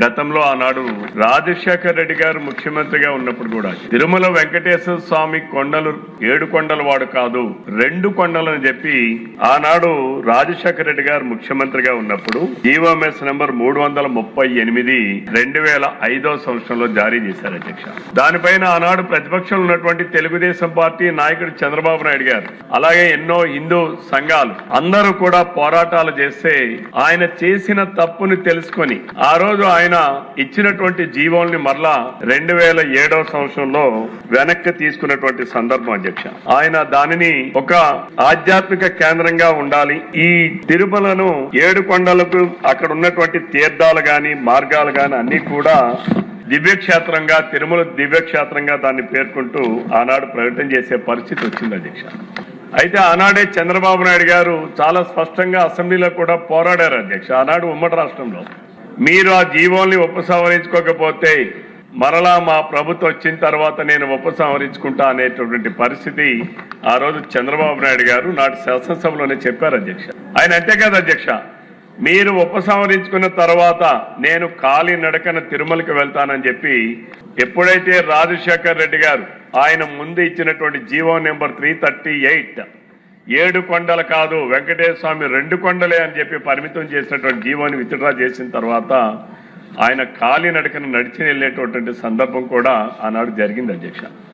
గతంలో ఆనాడు రాజశేఖర్ రెడ్డి గారు ముఖ్యమంత్రిగా ఉన్నప్పుడు కూడా తిరుమల వెంకటేశ్వర స్వామి కొండలు 7 కొండల వాడు కాదు 2 కొండలని చెప్పి ఆనాడు రాజశేఖర్ రెడ్డి గారు ముఖ్యమంత్రిగా ఉన్నప్పుడు జీవోఎంఎస్ నంబర్ 338 2005వ సంవత్సరంలో జారీ చేశారు అధ్యక్ష. దానిపైన ఆనాడు ప్రతిపక్షంలో ఉన్నటువంటి తెలుగుదేశం పార్టీ నాయకుడు చంద్రబాబు నాయుడు గారు అలాగే ఎన్నో హిందూ సంఘాలు అందరూ కూడా పోరాటాలు చేస్తే ఆయన చేసిన తప్పుని తెలుసుకొని ఆ రోజు ఆయన ఇచ్చినటువంటి జీవోల్ని మరలా 2007వ సంవత్సరంలో వెనక్కి తీసుకున్నటువంటి సందర్భం అధ్యక్ష. ఆయన దానిని ఒక ఆధ్యాత్మిక కేంద్రంగా ఉండాలి, ఈ తిరుమలను 7 కొండలకు అక్కడ ఉన్నటువంటి తీర్థాలు గాని మార్గాలు గాని అన్ని కూడా దివ్యక్షేత్రంగా తిరుమల దివ్యక్షేత్రంగా దాన్ని పేర్కొంటూ ఆనాడు ప్రకటన చేసే పరిస్థితి వచ్చింది అధ్యక్ష. అయితే ఆనాడే చంద్రబాబు నాయుడు గారు చాలా స్పష్టంగా అసెంబ్లీలో కూడా పోరాడారు అధ్యక్ష. ఆనాడు ఉమ్మడి రాష్ట్రంలో మీరు ఆ జీవోల్ని ఉపసంహరించుకోకపోతే మరలా మా ప్రభుత్వం వచ్చిన తర్వాత నేను ఉపసంహరించుకుంటా అనేటటువంటి పరిస్థితి ఆ రోజు చంద్రబాబు నాయుడు గారు నాటి శాసనసభలోనే చెప్పారు అధ్యక్ష. ఆయన అంతే కదా అధ్యక్ష, మీరు ఉపసంహరించుకున్న తర్వాత నేను ఖాళీ నడకన తిరుమలకి వెళ్తానని చెప్పి ఎప్పుడైతే రాజశేఖర్ రెడ్డి గారు ఆయన ముందు ఇచ్చినటువంటి జీవో నెంబర్ 338 7 కొండలు కాదు వెంకటేశ్వర స్వామి 2 కొండలే అని చెప్పి పరిమితం చేసినటువంటి జీవోని విత్డ్రా చేసిన తర్వాత ఆయన ఖాళీ నడకన నడిచి వెళ్ళేటటువంటి సందర్భం కూడా ఆనాడు జరిగింది అధ్యక్ష.